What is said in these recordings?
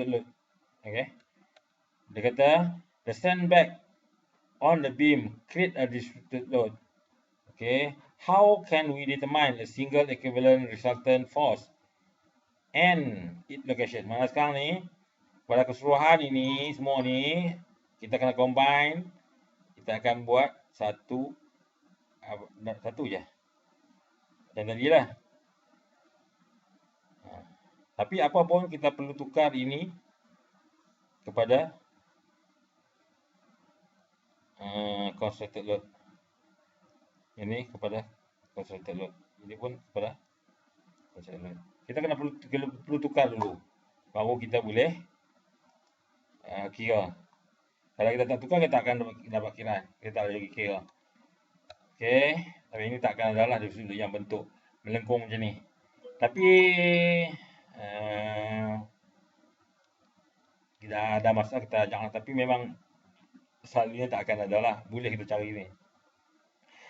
concentrated load. Okay. Dia kata, the sandbag on the beam create a distributed load. Okay. How can we determine a single equivalent resultant force and its location? Mana sekarang ni, pada keseluruhan ini, semua ni, kita kena combine. Kita akan buat satu je. Dan tadilah. Tapi apa pun kita perlu tukar ini kepada concentrated load. Ini kepada concentrated load. Ini pun kepada concentrated load. Kita kena perlu tukar dulu. Baru kita boleh kira. Kalau kita tak tukar, kita akan dapat kiraan. Kita tak boleh lagi kira. Okey. Tapi ini tak akan adalah dari sudut yang bentuk melengkung macam ni. Tapi tidak ada masalah kita jangan. Tapi memang selalunya tak akan ada lah. Boleh kita cari ni.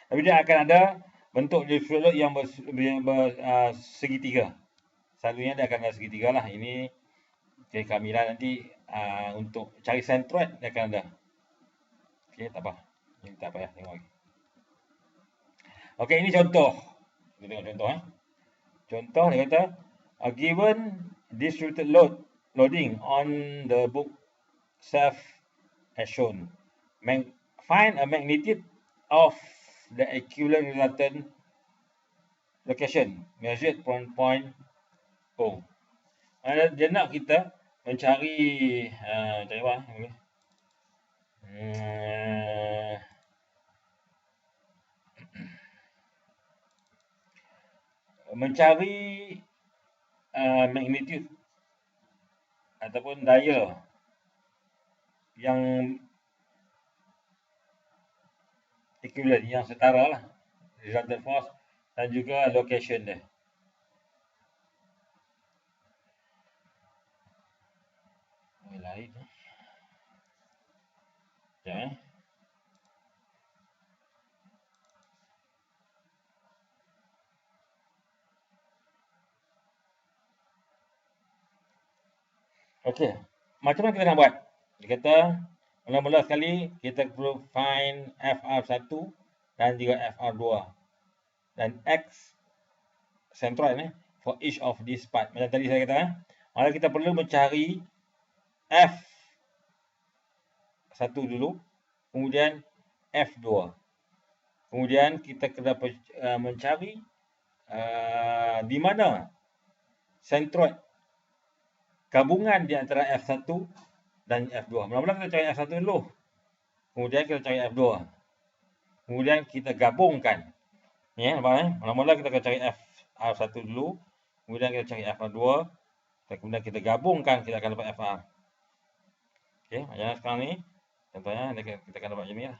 Tapi dia akan ada bentuk distributed yang segitiga. Selalunya dia akan ada segitiga lah. Ini kehamilan nanti untuk cari centroid dia akan ada. Okey, tak apa. Ini tak payah tengok lagi. Okey, ini contoh. Kita tengok contoh Contoh dia kata a given distributed loading on the book self as shown. Find a magnitude of the equivalent resultant location measured from point O. Dia nak kita mencari macam apa? Mencari magnitude ataupun daya yang equivalent, yang setara lah, resultant force dan juga location dia. Lain sekejap Okey, macam mana kita nak buat? Dia kata, mula-mula sekali kita perlu find FR1 dan juga FR2 dan X centroid for each of these part. Macam tadi saya kata, maka kita perlu mencari F1 dulu, kemudian F2. Kemudian kita kena mencari di mana centroid gabungan di antara F1 dan F2. Mula-mula kita cari F1 dulu. Kemudian kita cari F2. Kemudian kita gabungkan. Ya, nampak Mula-mula kita akan cari FR1 dulu. Kemudian kita cari FR2. Kemudian kita gabungkan, kita akan dapat FR. Okey, macam sekarang ni. Contohnya kita akan dapat macam ni lah.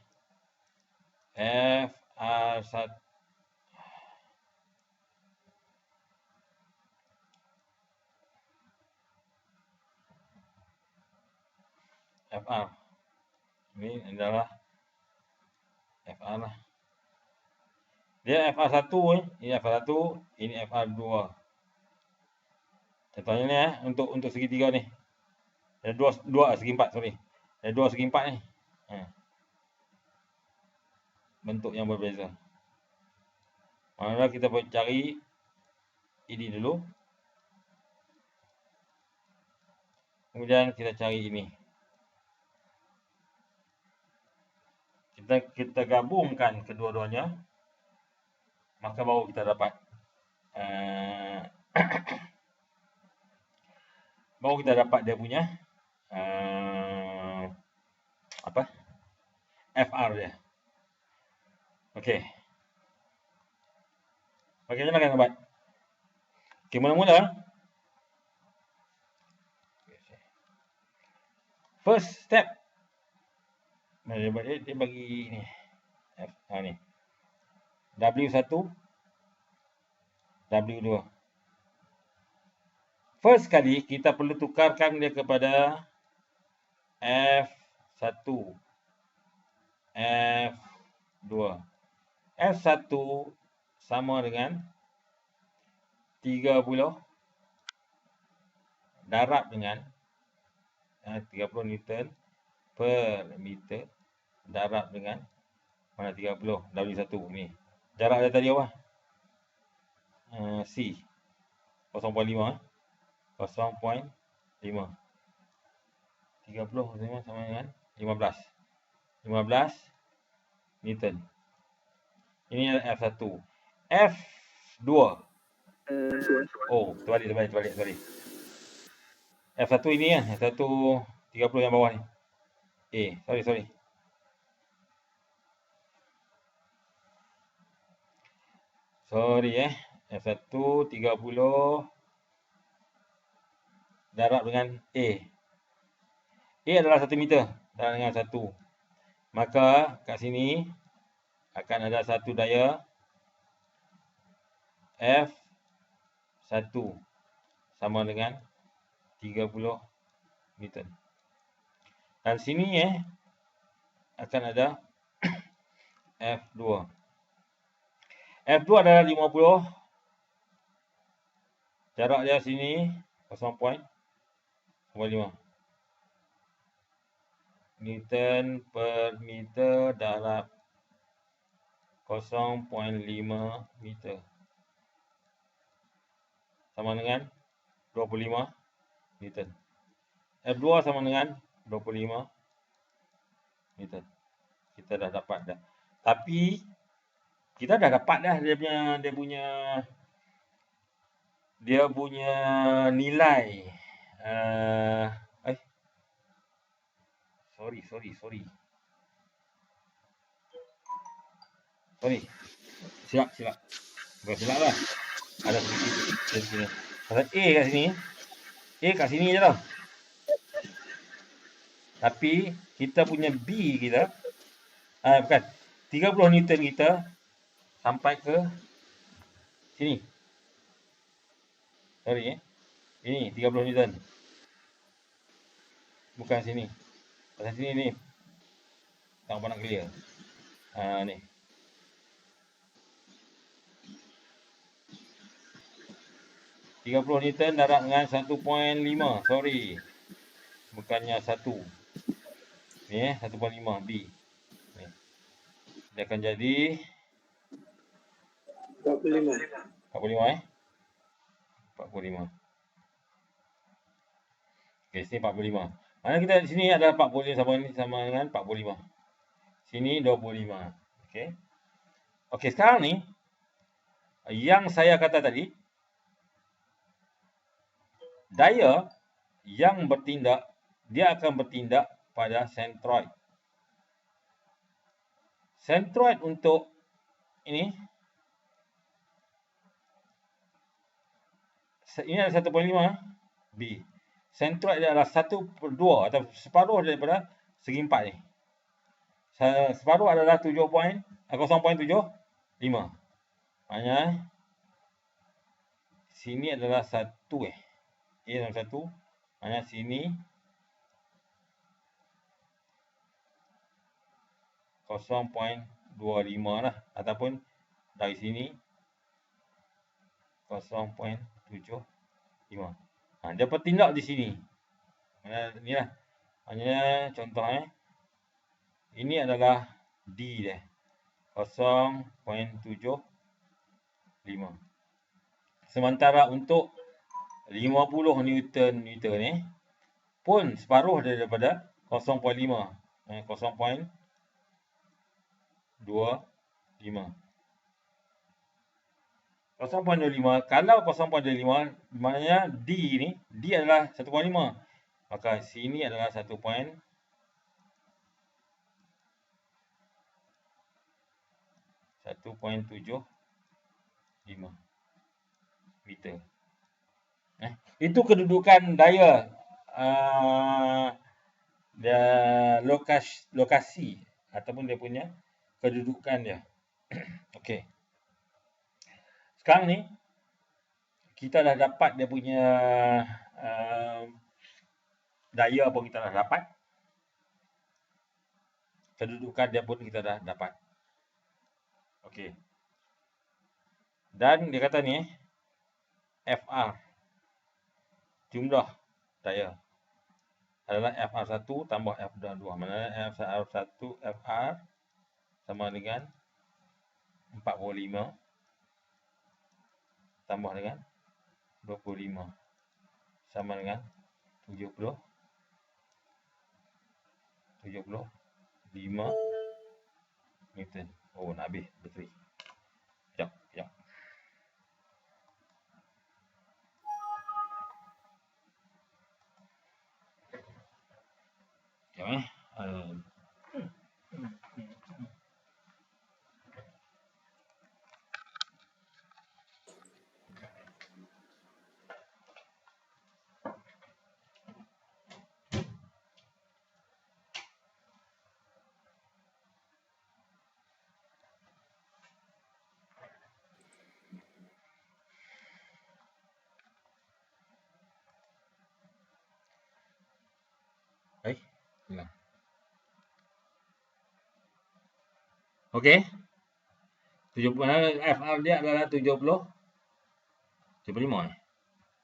FR1 FR. Ini adalah FR lah. Dia FR1 ini FR1, ini FR2. Contohnya ni untuk segitiga ni. Ada dua segi empat, sorry. Ada 2 segi 4 ni. Bentuk yang berbeza. Maka kita boleh cari ini dulu. Kemudian kita cari ini. Kita gabungkan kedua-duanya, maka baru kita dapat dia punya FR dia. Okey. Bagaimana nak buat? Okey, mula-mula first step dia bagi ni ni W1 W2. First kali kita perlu tukarkan dia kepada F1 F2. F1 sama dengan 30 darab dengan 30 Newton per meter darab dengan mana 30 W1 ni. Jarak dia tadi apa? C 0.5 0.5 30 sama dengan 15 Newton. Ini adalah F1. F2. Oh, terbalik. F1 ini kan, F1 30 yang bawah ni. Sorry. F1 30 darab dengan A. A adalah 1 meter darab dengan 1. Maka kat sini akan ada satu daya F1 sama dengan 30 Newton. Dan sini akan ada F2. F2 adalah 50. Jarak dia sini 0.5 Newton per meter darab 0.5 meter sama dengan 25 Newton. F2 sama dengan 25 Newton. Kita dah dapat dah. Tapi kita dah dapat dah dia punya nilai. Sorry. Silap. Bukan silap lah. Ada sedikit di sini. Pasal A kat sini. A kat sini je tau. Tapi kita punya B kita. Bukan. 30 Newton kita sampai ke sini. Sorry Ini 30 Newton. Bukan sini. Pasal sini ni. Tak nampak nak clear. Ni. Tiga 30 Newton darab dengan 1.5. Sorry. Bukannya 1. Ni 1.5 B. Ni. Dia akan jadi 45 45. Okey, sini 45. Mana kita di sini ada 40 sama dengan 45. Sini 25. Okey, sekarang ni yang saya kata tadi, daya yang bertindak, dia akan bertindak pada sentroid. Sentroid untuk ini adalah 1.5 B. Sentroid dia adalah 1/2 atau separuh daripada segi 4 ni. Separuh adalah 0.75. Maknanya sini adalah 1 A dalam 1. Maknanya sini 0.25 lah, ataupun dari sini 0.75. Dia bertindak di sini. Ni lah. Hanya contoh ini adalah D dia. 0.75. Sementara untuk 50 Newton meter ni pun separuh daripada 0.5. 0.25. Kalau 0.25 maknanya D adalah 1.5. Maka sini adalah 1.75 meter. Itu kedudukan daya lokasi ataupun dia punya kedudukan dia. Okey. Sekarang ni kita dah dapat dia punya daya pun kita dah dapat. Kedudukan dia pun kita dah dapat. Okey. Dan dia kata ni FR, jumlah daya adalah FR1 tambah FR2. Mana FR1 FR sama dengan 45 tambah dengan 25 sama dengan 75 Newton. Oh, nak habis bateri. Sekejap. Sekejap hilang. Okey. 70 FR dia adalah 70 75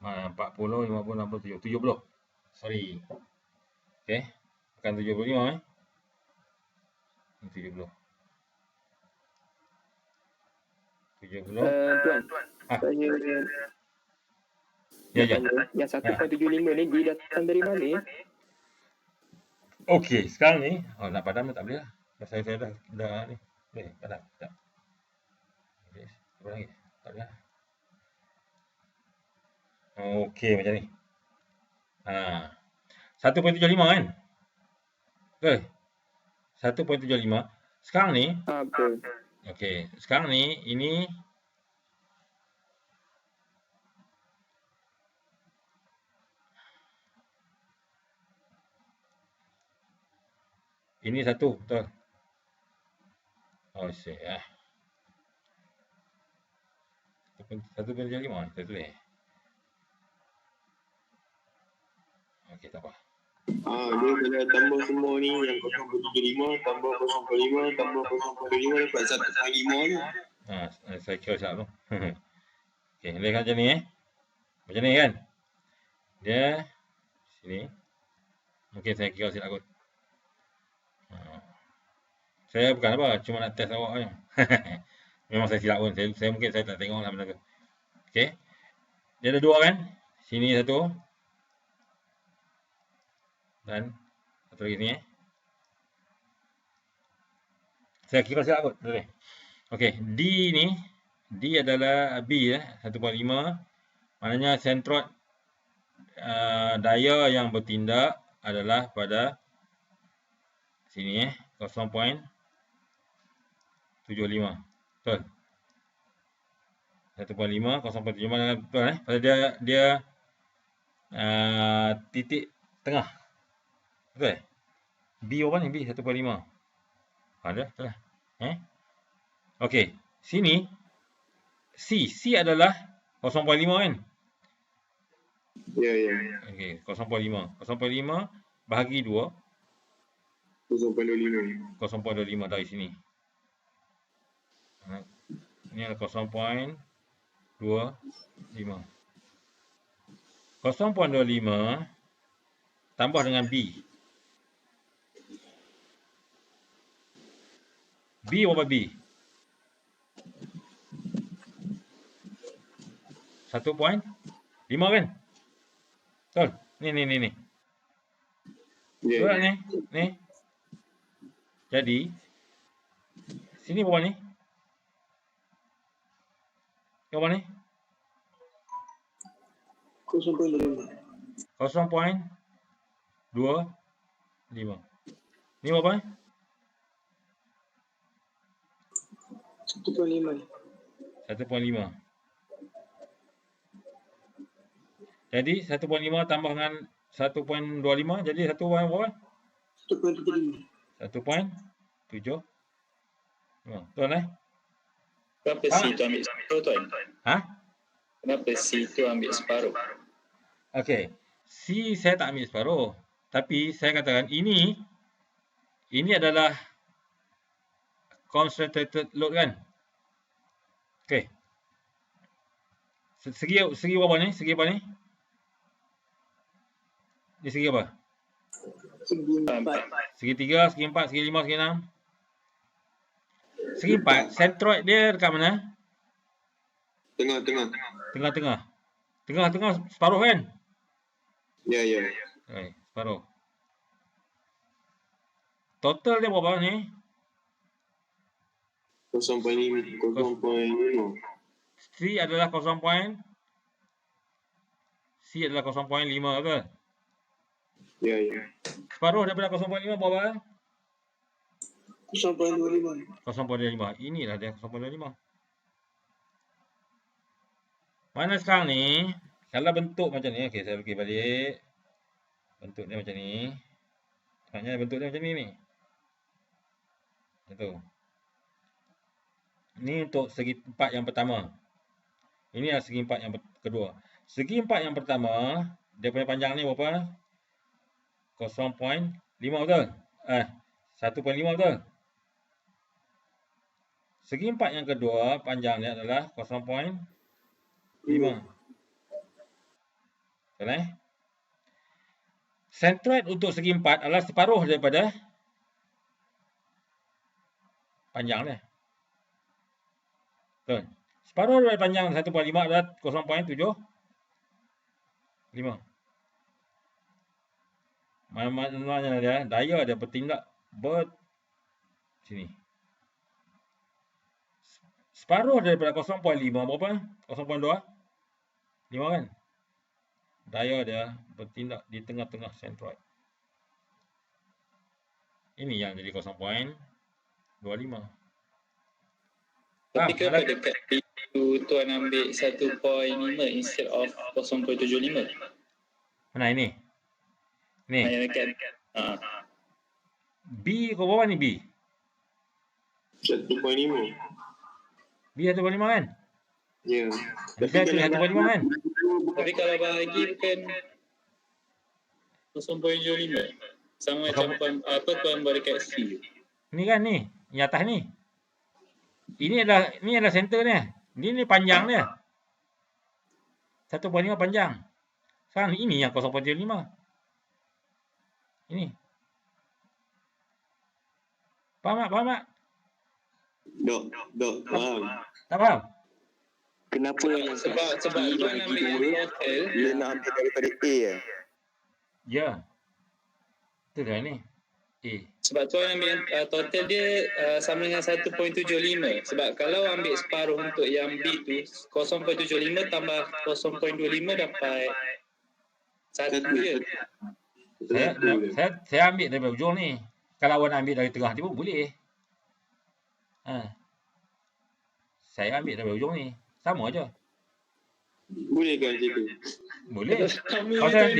40 50 60 70. Sorry. Okey. Bukan 75 70. 70. Tuan, saya Ya. yang 1.75 ni dia datang dari mana? Okey, sekarang ni nak padam tak boleh lah. Pasal saya dah ni. Boleh padam. Sekejap. Okey, cuba lagi. Tak boleh lah. Okey, macam ni. 1.75 kan? Betul? 1.75. Sekarang ni, Betul. okey, sekarang ni ini satu, betul? Oh, shit. 1.75 kita tulis. Okey, tak apa. Dia kena tambah semua ni yang 0.75 tambah 0.5 tambah 0.5 dapat 1.5 ni. Saya kira silap tu. Okey, dia macam ni Macam ni kan? Dia sini. Mungkin saya kira silap kot. Saya bukan apa, cuma nak test awak je. Memang saya silap pun. Saya mungkin saya tak tengok lah benda tu. Okey. Dia ada dua kan? Sini satu. Dan satu lagi sini Saya kira silap kot. Okey, D adalah B 1.5. Maknanya sentrod daya yang bertindak adalah pada sini 0.75. Betul. 1.5 0.75 betul pasal dia titik tengah. Betul? B berapa ni? B 1.5. Ada betul lah. Okey, sini C adalah 0.5 kan? Ya. Okey, 0.5 bahagi 2 0.25 dari sini. Ini adalah 0.25. 0.25 tambah dengan B. B berapa B? 1.5 kan? Betul? Ni. Betul ni. Jadi sini berapa ni? Berapa ni? 0.25. Ni berapa? 1.5. Jadi 1.5 tambah dengan 1.25 jadi 1 berapa? 1.7. Betul Kenapa C tu ambil separuh tuan? Kenapa C tu ambil separuh? Okey. C saya tak ambil separuh. Tapi saya katakan ini adalah concentrated load kan? Okey. Segi berapa ni? Ni segi apa? Segi 4. Segi 3, segi 4, segi 5, segi 6. Segi 4, centroid dia dekat mana? Tengah-tengah. Tengah-tengah. Tengah-tengah separuh kan? Ya. Separuh. Total dia berapa ni? 0.5. C adalah 0. C adalah 0.5 betul? Ya. Separuh daripada 0.5 berapa? 0.25. 0.25. Inilah dia 0.25. Mana sekarang ni? Kalau bentuk macam ni, okey saya pergi balik. Bentuk dia macam ni. Maknanya bentuk dia macam ni. Itu. Ini untuk segi 4 yang pertama. Ini adalah segi 4 yang kedua. Segi 4 yang pertama, dia punya panjang ni berapa? 0.5 betul? 1.5 betul? Segi 4 yang kedua, panjangnya adalah 0.5. Betul Centroid untuk segi 4 adalah separuh daripada panjang dia. Betul. Separuh daripada panjang 1.5 adalah 0.75. Maknanya dia, daya dia bertindak sini. Separuh daripada 0.5 berapa? 0.2? 5 kan? Daya dia bertindak di tengah-tengah centroid. Ini yang jadi 0.25. Tapi kenapa dekat itu tuan ambil 1.5 instead of 0.75? Mana ini? Ni. Yang dekat. B kau berapa ni B? 1.5. B 1.5 kan? Ya. Saya tulis 1.5 kan? Tapi kalau bagi bukan 0.25. Sama macam apa tuan buat dekat C. Ni kan ni. Yang atas ni. Ini adalah center dia. Ini panjang dia. 1.5 panjang. Sekarang ini yang 0.75. Ini. Faham tak? Dok, faham. Tak faham? Kenapa yang sebab tuan ambil yang total, dia nak ambil daripada A Ya. Itu dah ni. A. Sebab tuan ambil yang total dia sama dengan 1.75. Sebab kalau ambil separuh untuk yang B tu 0.75 tambah 0.25 dapat 1 je. Saya ambil daripada ujung ni. Kalau awak nak ambil dari tengah ni pun boleh. Saya ambil daripada ujung ni. Sama je. Boleh kan macam tu? Boleh. Pasal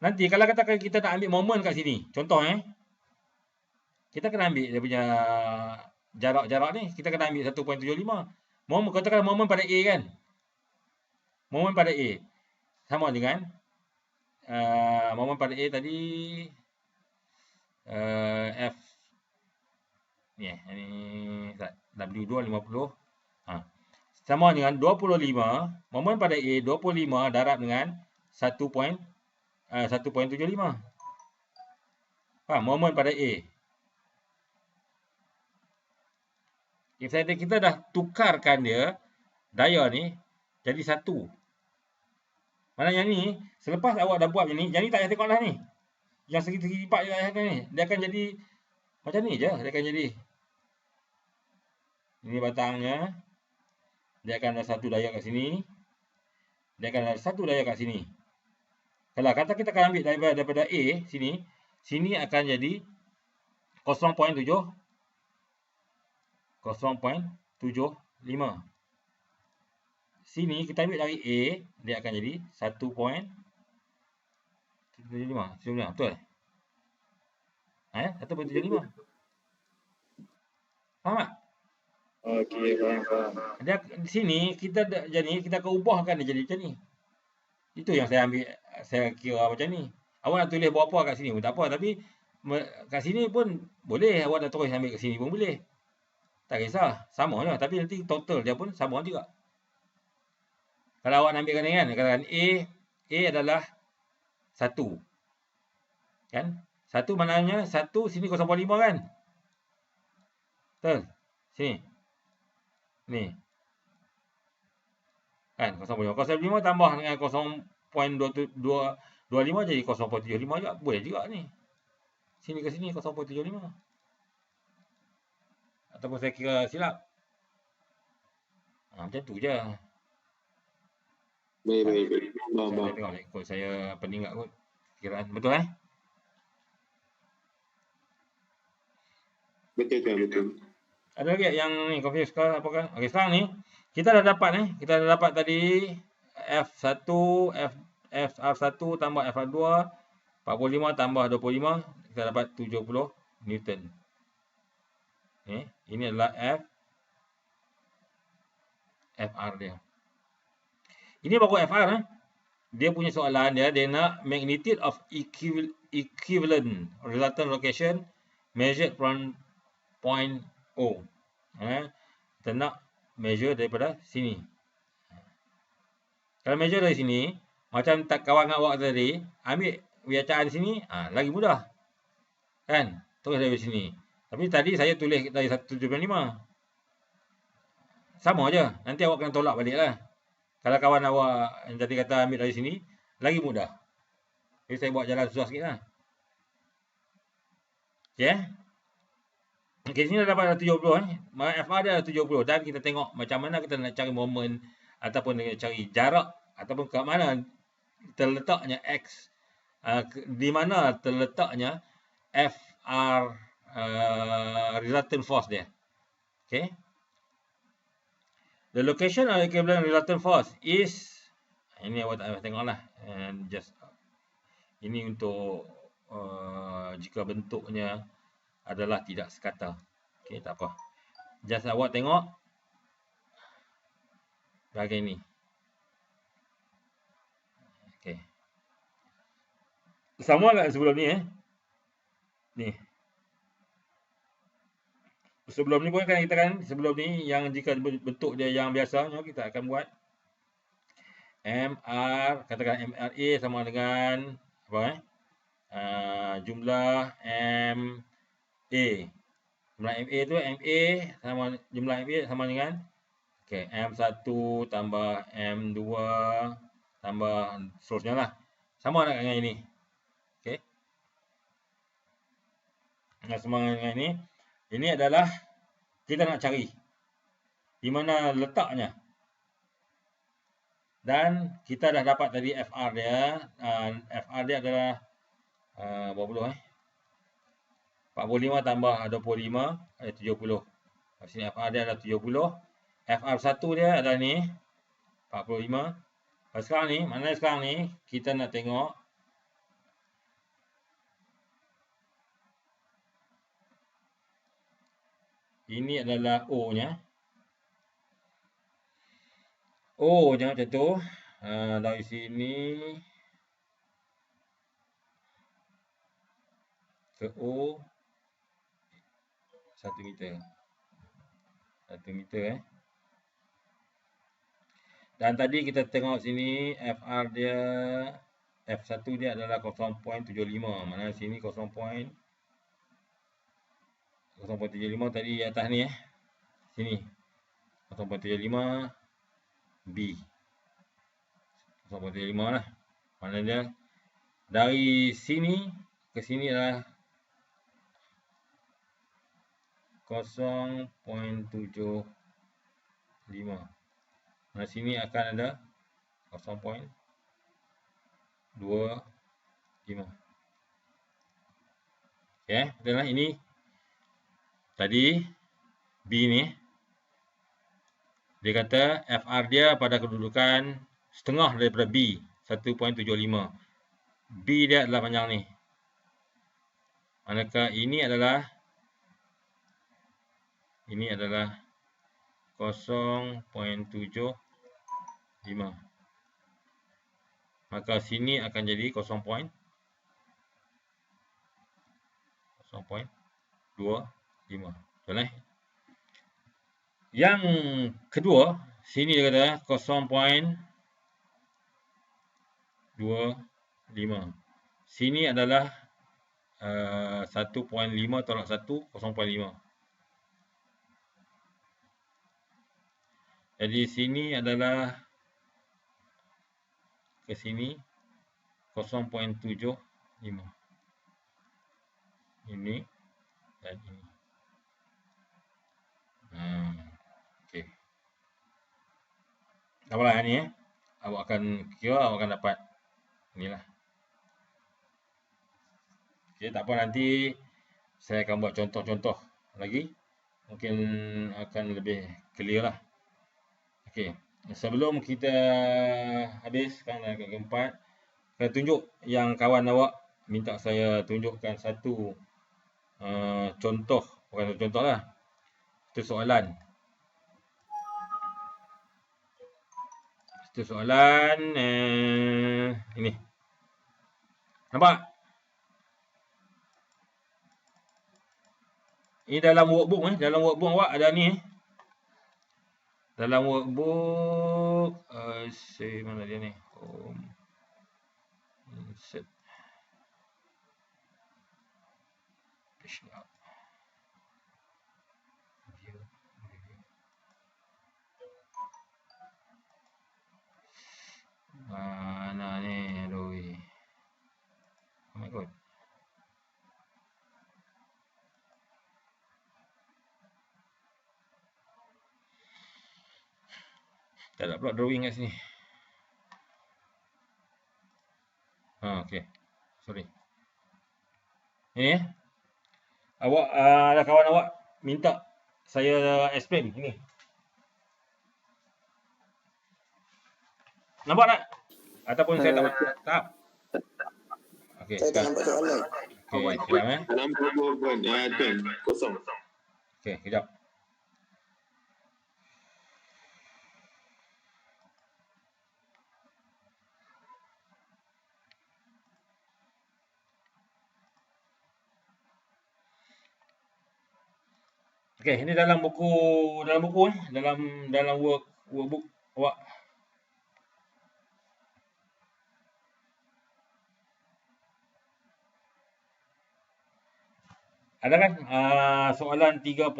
nanti kalau katakan kita nak ambil momen kat sini. Contoh kita kena ambil dia punya jarak ni. Kita kena ambil 1.75. Katakan momen pada A kan. Momen pada A. Sama dengan momen pada A tadi F ni W2 50 sama dengan 25. Momen pada A 25 darab dengan 1.75. Momen pada A. Kita dah tukarkan dia daya ni jadi 1. Maknanya ni selepas awak dah buat macam ni, yang ni tak payah tengok dah ni. Yang segi-segi 4 ni, dia akan jadi macam ni je, dia akan jadi. Ini batangnya. Dia akan ada satu daya kat sini. Dia akan ada satu daya kat sini. Kalau kata kita akan ambil daripada A sini, sini akan jadi 0.75. Sini kita ambil dari A, dia akan jadi 1.75. Betul? 1.75. Faham tak? Okey, faham. Dia di sini kita akan ubahkan dia jadi macam ni. Itu yang saya ambil, saya kira macam ni. Awak nak tulis berapa kat sini pun tak apa, tapi kat sini pun boleh, awak nak terus ambil kat sini pun boleh. Tak kisah, sama je, tapi nanti total dia pun sama juga. Kalau awak nak ambilkan ni kan, katakan A adalah 1. Kan? 1 maknanya 1 sini 0.5 kan? Betul? Sini. Ni. Kan 0.5. 0.5 tambah dengan 0.25 jadi 0.75 juga. Boleh juga ni. Sini ke sini 0.75. Ataupun saya kira silap. Macam tu je. Baik. Saya tengok ikut saya apa ni enggak kot. Kiraan betul Betul. Ada lagi yang ni confuse ke apakah? Okey, sekarang ni kita dah dapat kita dah dapat tadi F1 FR1 tambah FR2 45 tambah 25 kita dapat 70 Newton. Ini adalah FR dia. Ini baru FR Dia punya soalan dia nak magnitude of equivalent resultant location measured from point O. Kita nak measure daripada sini. Kalau measure dari sini, macam tak kawan dengan awak tadi, ambil biacaan sini, lagi mudah. Kan? Terus dari sini. Tapi tadi saya tulis dari 175. Sama je. Nanti awak kena tolak balik lah. Kalau kawan awak yang tadi kata ambil dari sini, lagi mudah. Jadi saya buat jalan susah sikit lah. Okay. Okay, sini dah dapat 70 FR dia ada 70 dan kita tengok macam mana kita nak cari moment ataupun nak cari jarak ataupun ke mana terletaknya X di mana terletaknya FR resultant force dia. Okay. The location of equivalent resultant force is ini awak tak tengoklah and just ini untuk jika bentuknya adalah tidak sekata. Okey, tak apa. Just awak tengok bahagian ini. Okey. Sama tak sebelum ni Ni. Sebelum ni pun kan kita kan sebelum ni yang jika bentuk dia yang biasanya kita akan buat MR, katakan MRA sama dengan apa jumlah MA. Jumlah MA tu MA sama jumlah MA sama dengan M1 tambah M2 tambah seterusnya lah. Sama dengan ini. Okey. Sama dengan ini. Ini adalah kita nak cari di mana letaknya. Dan kita dah dapat tadi FR dia. FR dia adalah berapa puluh 45 tambah 25 ada 70. Kat sini FR dia adalah 70. FR1 dia adalah ni 45. Sekarang ni, mana sekarang ni kita nak tengok ini adalah O nya. O nya macam tu. Dari sini ke O 1 meter. 1 meter Dan tadi kita tengok sini FR dia F1 dia adalah 0.75. Mana sini 0.75 tadi atas ni Sini 0.75 B. 0.75 lah. Mana dia dari sini ke sini adalah 0.75. Nah, sini akan ada 0.25. Okay, adalah ini tadi B ni. Dia kata FR dia pada kedudukan setengah daripada B, 1.75. B dia adalah panjang ni. Manakah ini adalah 0.75. Maka sini akan jadi 0.25. Betul Yang kedua, sini dia kata 0.25. Sini adalah 1.5 tolak 1, 0.5. Jadi sini adalah ke sini 0.75. Ini dan ini. Okey. Apalah ni awak akan kira, awak akan dapat inilah. Okey, tak apa, nanti saya akan buat contoh-contoh lagi. Mungkin akan lebih clear lah. Okey, sebelum kita habiskan yang keempat, saya tunjuk yang kawan awak minta saya tunjukkan satu contoh, bukan contoh lah, itu soalan. Itu soalan ini. Nampak? Ini dalam workbook dalam workbook awak ada ni Dalam workbook mana dia ni? Home. Insert. Page layout. View. Mana ni? Aduh. Oh my god. Tak ada pula drawing kat sini. Okey. Sorry. Ini awak ada kawan awak minta saya explain ini. Nampak tak? Ataupun saya tak? Okey. Saya tak nampak soalan. Okey, siap Nampak bukan. Tuan, kosong. Okey, kejap. Okey, ini dalam buku dalam workbook awak. Ada kan soalan 3.5.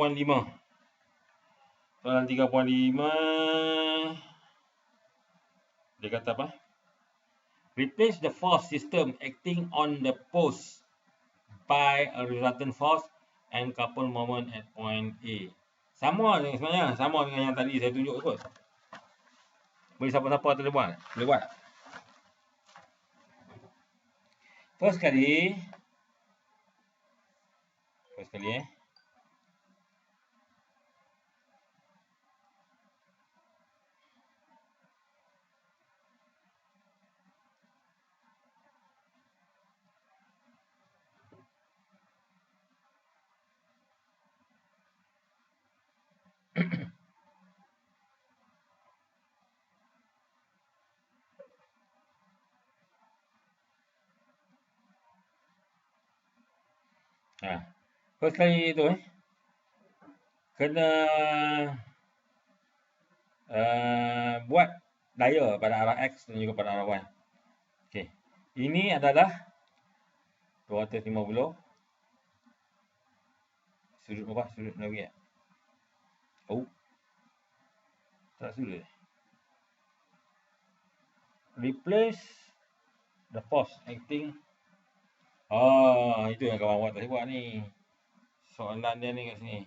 Soalan 3.5 dia kata apa? Replace the force system acting on the post by a resultant force and couple moment at point A. Sama ni sebenarnya, sama dengan yang tadi saya tunjuk kot. Boleh siapa-siapa boleh buat? Boleh buat? First kali first kali tu kena buat daya pada arah X dan juga pada arah Y. Okey. Ini adalah 250 sudut berapa? Sudut lagi tak? Oh. Tak sudut. Replace the force acting. Itu yang kawan awak tadi buat ni. Soalan dia ni kat sini.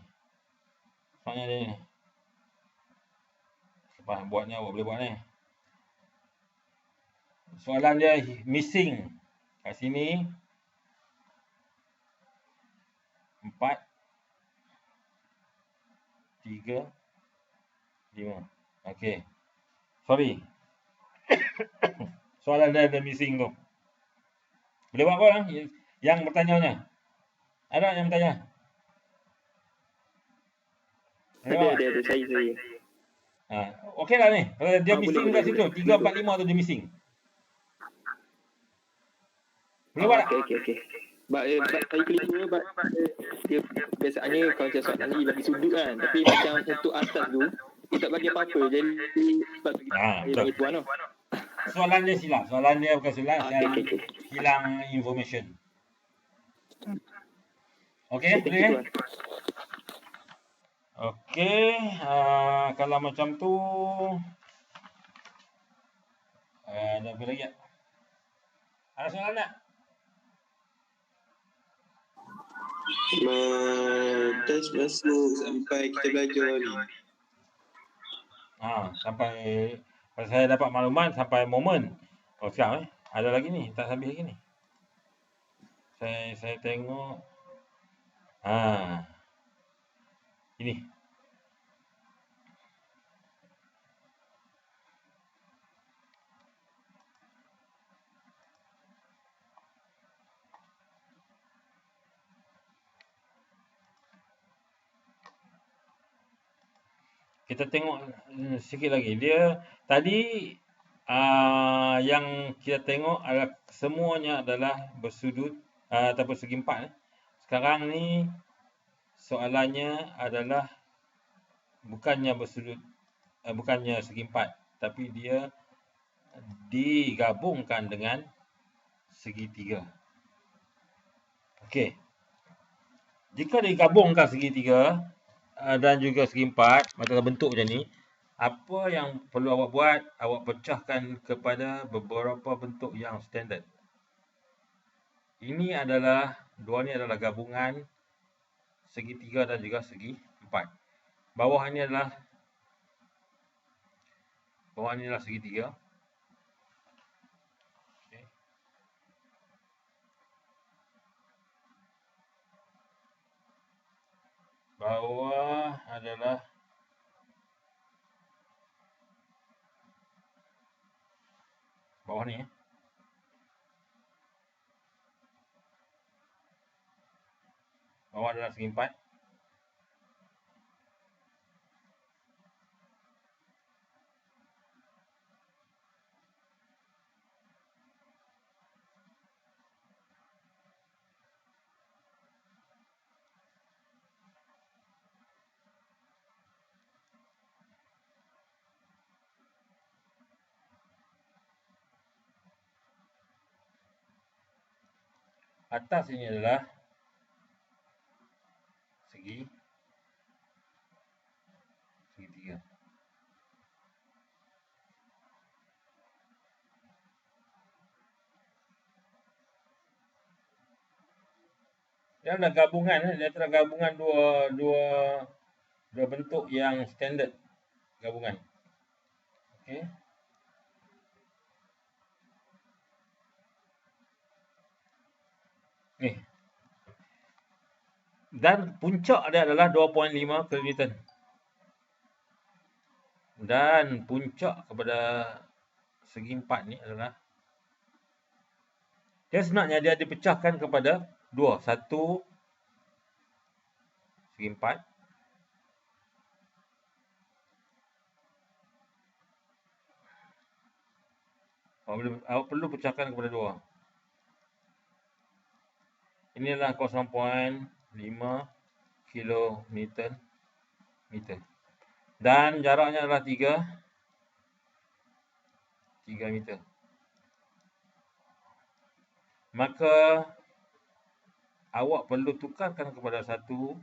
Soalan dia ni. Lepas buatnya awak boleh buat ni. Soalan dia missing. Kat sini 4 3 5. Okey. Sorry. Soalan dia ada missing tu. Boleh buat apa lah? Yang bertanya. Ada yang bertanya? Ada saya. Okey lah ni. Kalau dia Boleh, missing boleh, kat situ. boleh. 3, 4, 5 tu dia missing. Boleh buat tak? Okey. Kali kelima dia biasanya kalau macam soalan ni bagi sudut kan. Tapi macam untuk atas tu dia tak bagi apa-apa. Jadi sebab tu dia bagi tuan tu. Soalan dia silap. Soalan dia bukan silap. Okey. Hilang information. Okey, Okay, thank you boleh. tuan. Okey, kalau macam tu ada apa lagi tak? Ada soalan tak? Test masuk sampai kita belajar ni. Sampai saya dapat maklumat sampai momen. Oh, siap Ada lagi ni, tak habis lagi ni. Saya tengok. Ini. Kita tengok sikit lagi. Dia tadi yang kita tengok adalah semuanya adalah bersudut ataupun segi empat. Sekarang ni soalannya adalah bukannya bersudut, bukannya segi empat, tapi dia digabungkan dengan segitiga. Okey. Jika digabungkan segitiga dan juga segi empat, macam bentuk macam ni, apa yang perlu awak buat? Awak pecahkan kepada beberapa bentuk yang standard. Ini adalah, dua ni adalah gabungan segitiga dan juga segi empat. Bawah ini adalah segitiga. Okay. Bawah adalah bawah ni bawah adalah segi empat. Atas ini adalah segitiga. Dia adalah gabungan, dia adalah gabungan dua bentuk yang standard gabungan. Okey. Ni. Dan puncak dia adalah 2.5 kN. Dan puncak kepada segi empat ni adalah, dia sebenarnya dia dipecahkan kepada dua. Satu segi empat. Awak perlu pecahkan kepada dua. Ini adalah 0.5 kN meter. Dan jaraknya adalah 3 meter. Maka awak perlu tukarkan kepada satu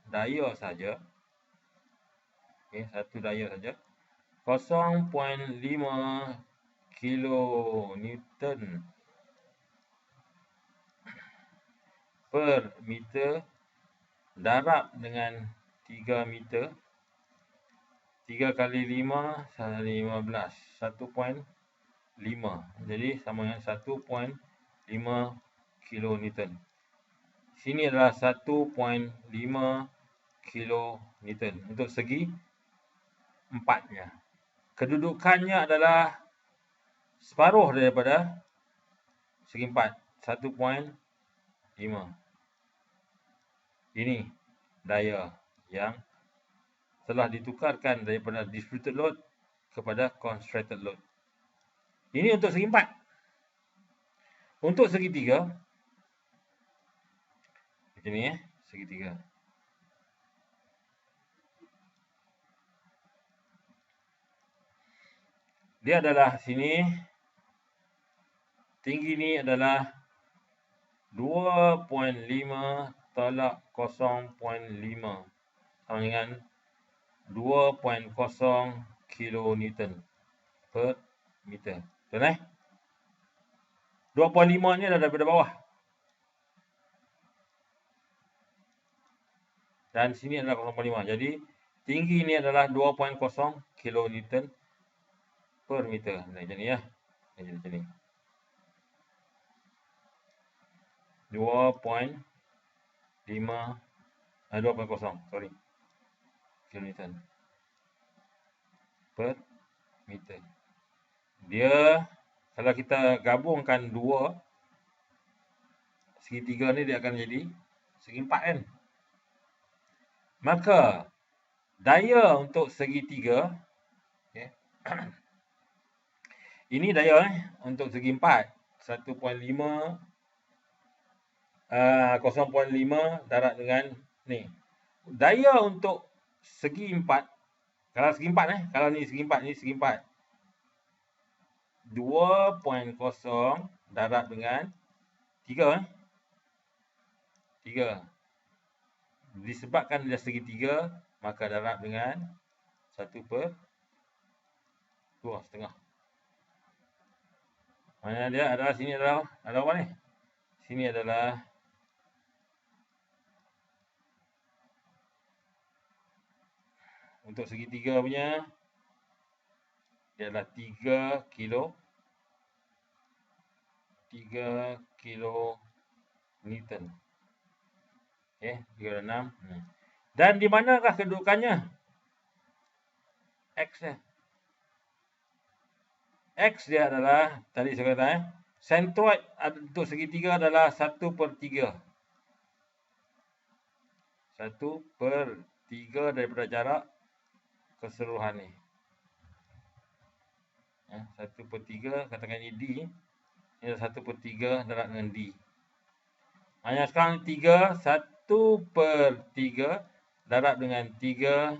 daya saja. Okey, satu daya saja. 0.5 kilonewton per meter darab dengan 3 meter. 3 kali 5 15. 1.5. Jadi sama dengan 1.5 kilonewton. Sini adalah 1.5 kilonewton untuk segi empatnya. Kedudukannya adalah separuh daripada segi empat, 1.5. Ini daya yang telah ditukarkan daripada distributed load kepada concentrated load. Ini untuk segi empat. Untuk segitiga, macam ni segitiga. Dia adalah sini, tinggi ni adalah 2.5 tolak 0.5 sama dengan 2.0 kilonewton per meter. Betul eh? 2.5 ni adalah daripada bawah. Dan sini adalah 0.5. Jadi tinggi ni adalah 2.0 kilonewton per meter. Macam ni ya. Jadi macam ni. 2.0 sorry. Kilonewton per meter. Dia kalau kita gabungkan dua segitiga ni dia akan jadi segi empat kan. Maka daya untuk segitiga okay. Ini daya untuk segi empat 1.5 0.5 darab dengan ni. Daya untuk segi empat, kalau segi empat kalau ni segi empat, ni segi empat. 2.0 darab dengan 3 3. Disebabkan dia segitiga, maka darab dengan 1/2. Mana dia adalah sini adalah apa ni? Sini adalah untuk segitiga punya dia adalah 3 kilo Newton. Okey, 3/6. Dan di manakah kedudukannya? X dia. X dia adalah tadi saya kata sentroid untuk segitiga adalah 1/3. 1/3 daripada jarak keseluruhan ni. 1/3 katakan ini D. Ini adalah 1/3 darab dengan D. Hanya sekarang 3, 1/3 darab dengan 3,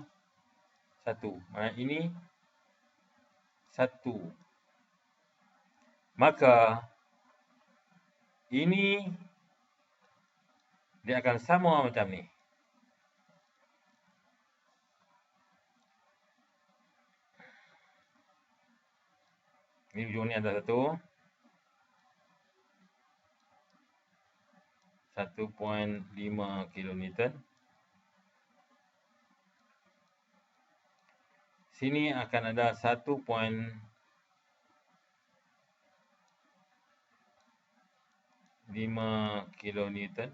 1. Maksudnya ini 1. Maka ini dia akan sama macam ni. Ini ujung ni ada 1.5 kilonewton. Sini akan ada 1.5 kilonewton.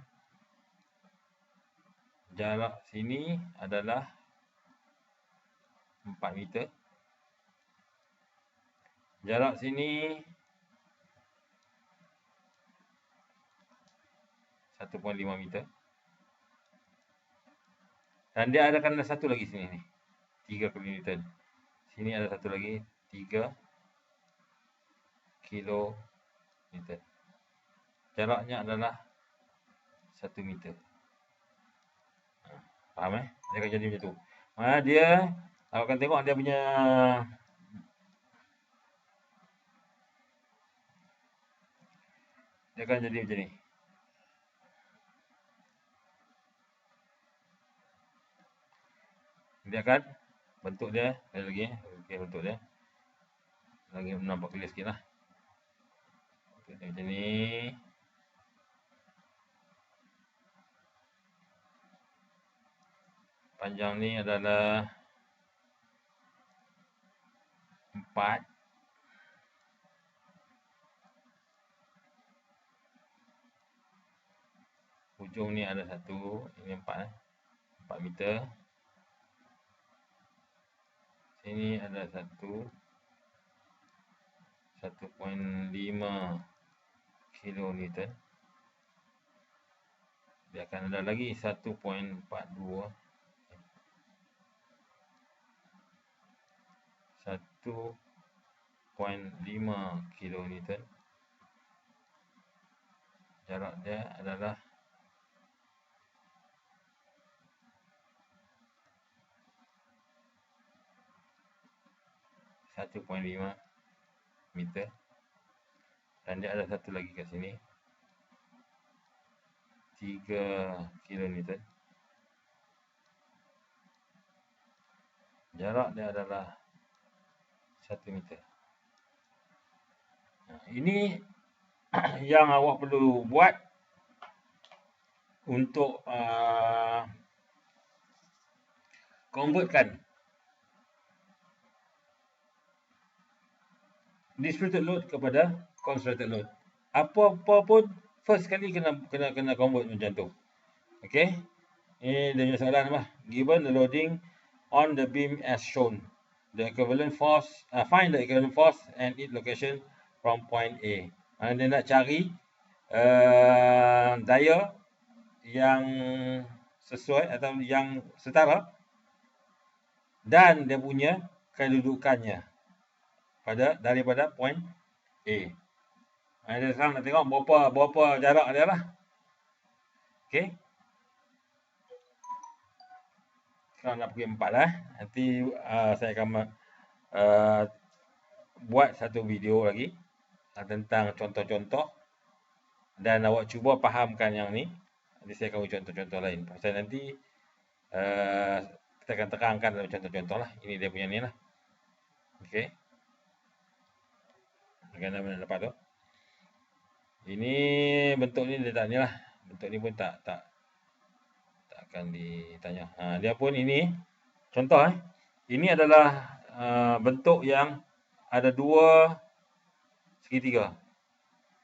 Jarak sini adalah 4 meter. Jarak sini 1.5 meter. Dan dia akan ada satu lagi sini ni. 3 kilonewton. Sini ada satu lagi 3 kilonewton. Jaraknya adalah 1 meter. Faham Dia akan jadi macam tu. Dia awak akan tengok dia punya dia akan jadi macam ni. Dia akan bentuk dia lagi okey bentuk dia. Lagi nampak clear sikitlah. Bentuk dia macam ni. Panjang ni adalah 4. Ujung ni ada 1, ini 4 4 meter. Sini ada 1 1.5 kilonewton. Dia akan ada lagi 1.42 1.5 kilonewton. Jarak dia adalah 1.5 meter. Dan dia ada satu lagi kat sini. 3 km. Jarak dia adalah 1 meter. Ini yang awak perlu buat untuk convertkan distributed load kepada concentrated load. Apa-apa pun first kali kena convert macam tu. Okey. Ini dia punya soalan apa? Given the loading on the beam as shown, the equivalent force, find the equivalent force and its location from point A. Dia nak cari daya yang sesuai atau yang setara dan dia punya kedudukannya daripada point A. Dia sekarang nak tengok berapa jarak dia lah. Okey. Sekarang nak pergi 4 lah. Nanti saya akan buat satu video lagi tentang contoh-contoh dan awak cuba fahamkan yang ni. Nanti saya akan buat contoh-contoh lain. Pasal nanti kita akan terangkan dalam contoh-contoh lah. Ini dia punya ni lah. Okey. Bagaimana lepas tu? Ini bentuk ni dia tak ni lah. Bentuk ni pun tak akan ditanya. Dia pun ini contoh ini adalah bentuk yang ada 2 segitiga.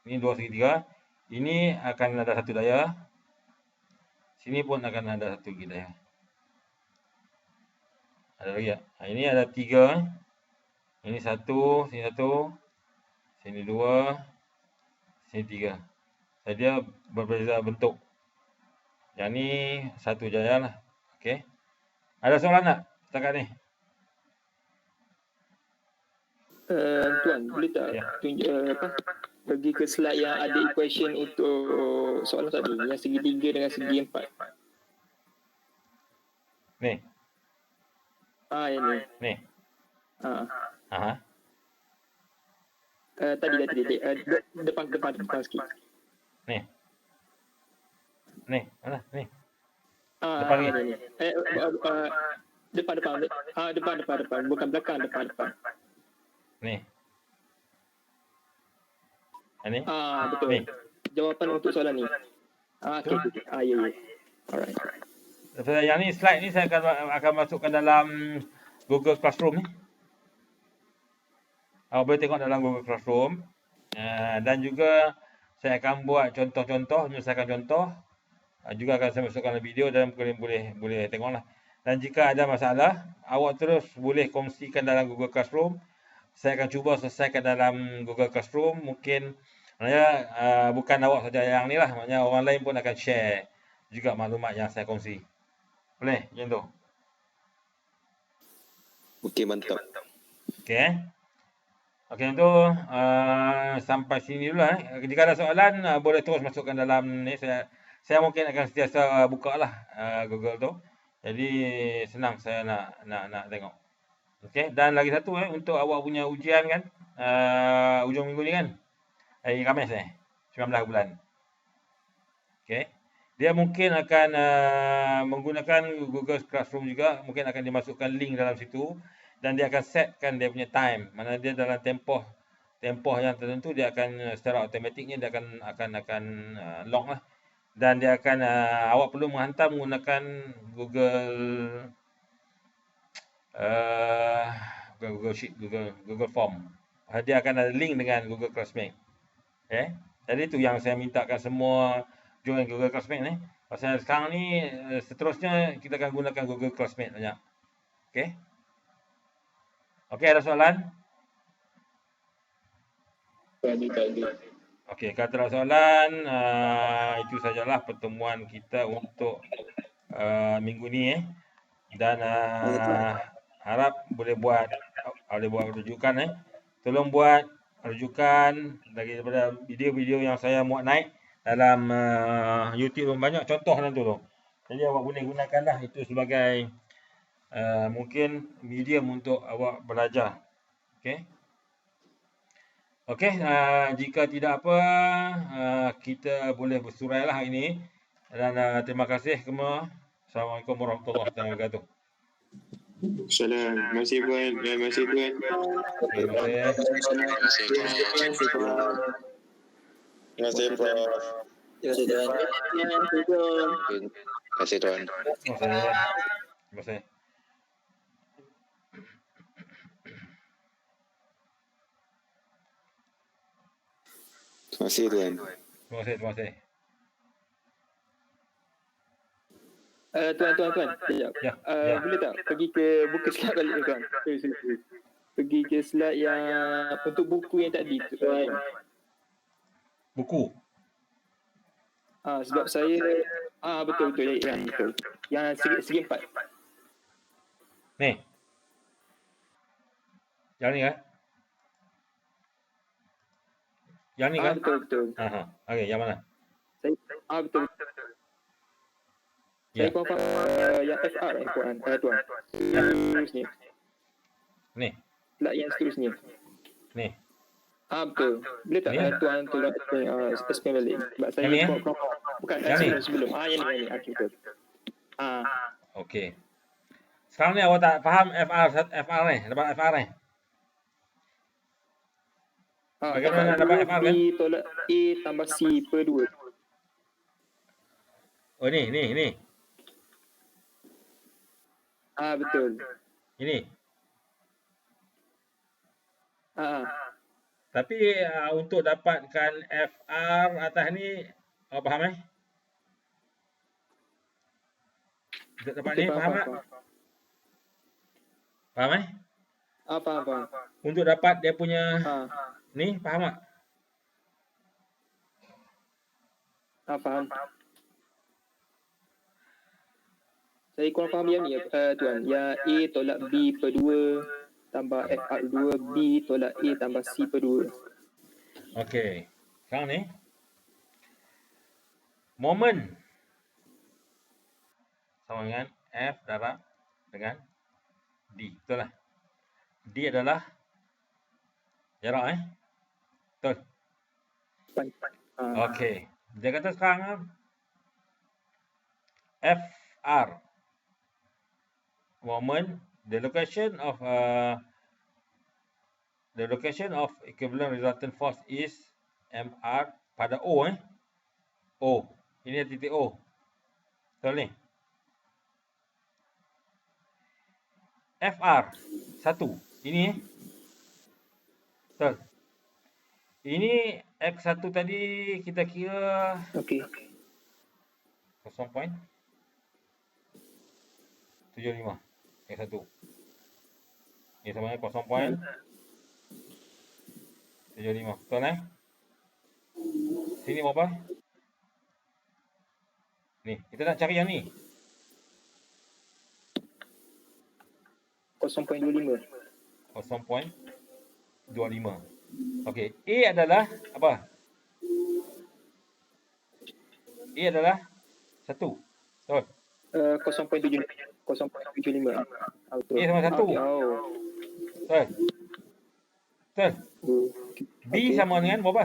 Ini 2 segitiga. Ini akan ada satu daya. Sini pun akan ada satu lagi daya. Ada lagi tak? Ini ada 3. Ini 1, sini 1, sini 2, sini 3. Dia berbeza bentuk. Yang ni satu jaya lah. Okey. Ada soalan tak setakat ni? Tuan, boleh tak pergi ke slide yang ada equation untuk soalan tadi, yang segi 3 dengan segi 4. Ni. Yang ni. Ni. Tadi depan sikit. Ni. Ni, mana? Ni. Depan ni. Depan. Bukan belakang, depan. Ni. Ni. Betul. Ni. Jawapan untuk soalan ni. Okey. Ya. Alright. Yang ni slide ni saya akan masukkan dalam Google Classroom ni. Awak boleh tengok dalam Google Classroom. Dan juga saya akan buat contoh-contoh, menyelesaikan contoh. Juga akan saya masukkan dalam video dan boleh tengoklah. Dan jika ada masalah, awak terus boleh kongsikan dalam Google Classroom. Saya akan cuba selesaikan dalam Google Classroom. Mungkin bukan awak saja yang ni lah, maknanya orang lain pun akan share juga maklumat yang saya kongsi. Boleh macam tu? Okey, mantap. Okey. Okey, tu sampai sini dulu lah. Jika ada soalan boleh terus masukkan dalam ni. Saya mungkin akan sentiasa buka lah Google tu. Jadi senang saya nak tengok. Okey, dan lagi satu untuk awak punya ujian kan, hujung minggu ni kan, hari Khamis 19 bulan. Okey. Dia mungkin akan menggunakan Google Classroom juga, mungkin akan dimasukkan link dalam situ dan dia akan setkan dia punya time. Mana dia dalam tempoh yang tertentu dia akan secara automatiknya dia akan lock lah. Dan dia akan awak perlu menghantar menggunakan Google Sheet, Google Form. Dia akan ada link dengan Google Classmate. Okay. Jadi itu yang saya mintakan semua join Google Classmate ni. Pasal sekarang ni seterusnya kita akan gunakan Google Classmate banyak. Okey. Okey, ada soalan? Okey, kalau ada soalan, itu sajalah pertemuan kita untuk minggu ni dan harap boleh buat rujukan Tolong buat rujukan daripada video-video yang saya muat naik dalam YouTube. Banyak contoh dalam tu. Jadi awak boleh gunakanlah itu sebagai mungkin medium untuk awak belajar. Okey. Okey, jika tidak apa kita boleh bersurailah hari ini. Dan terima kasih semua. Assalamualaikum warahmatullahi wabarakatuh. Salam. Terima kasih Puan. Terima kasih Tuan. Terima kasih. Terima kasih, Prof. Terima kasih Prof. Ya, sudah. Terima kasih, Tuan. Terima kasih. Terima kasih. Terima kasih Tuan. Terima kasih. Terima kasih. Tuan. Sekejap. Ya, ya. Boleh tak pergi ke buka slide balik ni tuan? Pergi ke slide yang untuk buku yang tadi tu. Buku. Sebab saya betul yang betul. Yang segi 4. Ni. Yang ni kan? Yang ni kan? Betul. Aha. Okey, yang mana? Saya betul. Ya. Saya confirm yang FR tuan. Ya. Seterusnya. Ni. Slide yang seterusnya. Ni. Betul. Boleh tak Ni. tuan tolong explain balik? Sebab saya Yang ni, bukan Yang ni. sebelum. Yang ni. Okey, betul. Okey. Sekarang ni awak tak faham FR ni, dapat FR ni. Bagaimana nak dapat FR kan? B tolak A tambah C per 2. Oh ni. Betul. Ini. Tapi untuk dapatkan FR atas ni, awak faham eh? Untuk dapat ni, faham tak? Faham eh? Faham. Untuk dapat dia punya ni, faham tak? Faham. Saya kurang faham yang ni tuan. Yang A tolak B per 2 tambah FR 2, B tolak A tambah C per 2. Okey. Sekarang ni, moment sama dengan F darab dengan D. Betul lah. D adalah jarak Betul. Okey. Dia kata sekarang FR moment the location of equivalent resultant force is MR pada O O. Ini titik O. Betul ni. FR 1. Ini betul. Ini X1 tadi kita kira Okey. 0.75 X1. Ini sama dengan 0.75. Betul Sini berapa? Ni, kita nak cari yang ni. 0.25. 0.25. Okey, A adalah apa? A adalah 1. Betul. 0.75. A sama 1. Betul. Betul. B sama dengan berapa?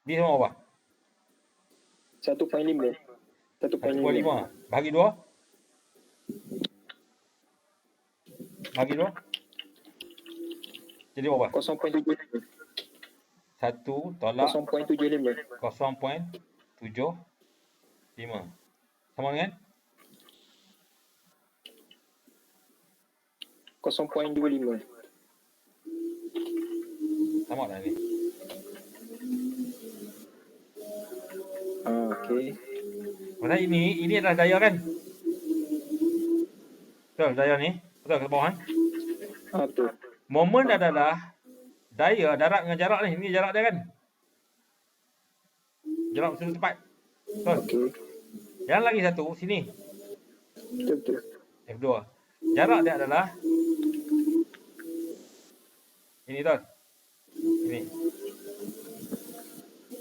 B sama berapa? 1.5. 1.5. Bagi 2. Bagi 2. Jadi berapa? 0.75. 1 tolak 0.75. 0.75. Sama dengan 0.25. sama dah ni. Okey. Pasal ini adalah daya kan? Betul, daya ni. Betul ke bawah Betul. Moment adalah daya darat dengan jarak ni. Ini jarak dia kan? Jarak sudut tepat. Betul. Okey. Yang lagi satu sini. Betul. F2. Jarak dia adalah ini betul. Ini.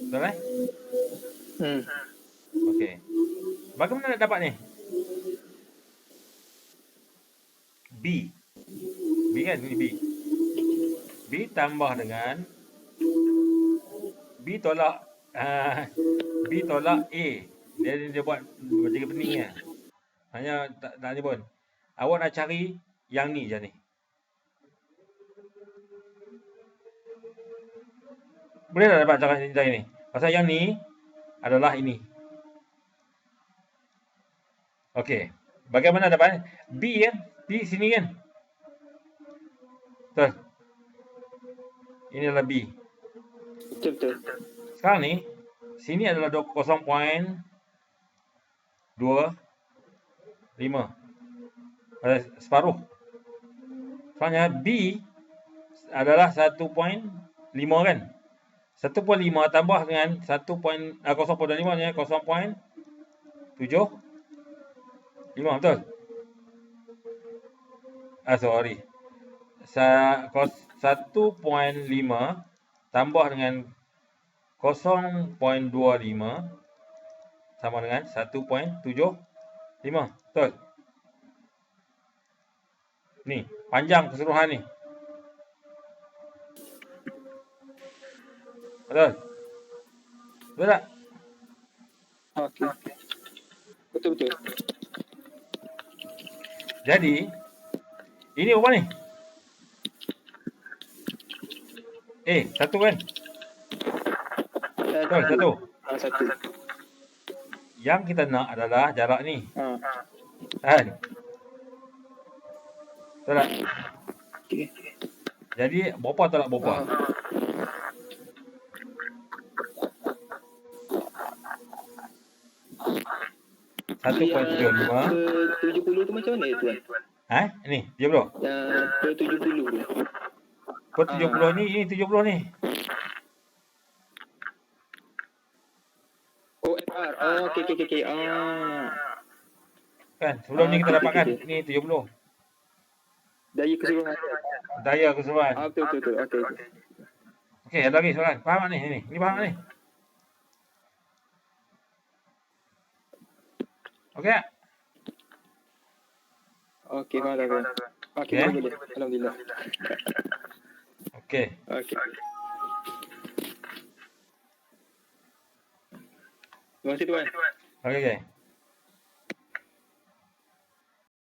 Betul Okey. Bagaimana nak dapat ni? B kan? Ini B tambah dengan B tolak B tolak A. Dia buat tiga pening ya. Hanya tak ni pun. Awak nak cari yang ni je ni. Boleh tak dapat cara ni? Pasal yang ni adalah ini. Okey. Bagaimana dapat? B kan? B sini kan? Betul. Ini adalah B. Betul. Sekarang ni, sini adalah 0.25. Separuh. Soalnya B adalah 1.5 kan? 1.5 tambah dengan 0.25 nya 0.75, betul? Sorry. 1.5 tambah dengan 0.25 sama dengan 1.75, betul? Ni, panjang keseluruhan ni. Betul? Betul tak? Okey. Betul. Jadi, ini berapa ni? Satu kan? Betul, satu. Satu. Yang kita nak adalah jarak ni. Kan? Betul tak? Okey. Jadi, berapa tolak berapa? Satu Yang 1.75. per 70 tu macam mana tuan? Ni, 70. Yang per 70 tu. Per 70 ni, ini 70 ni. Oh, FR. Okey. Kan? Sebelum ni kita dapatkan ni 70. Daya keseluruhan. Daya keseluruhan. Betul. Okey. Okey, ada lagi soalan. Faham tak ni? Ni faham tak ni? Okey tak? Okey, faham. Okey, Okay. boleh. Alhamdulillah. Okey. Okey. Terima kasih tuan. Okey.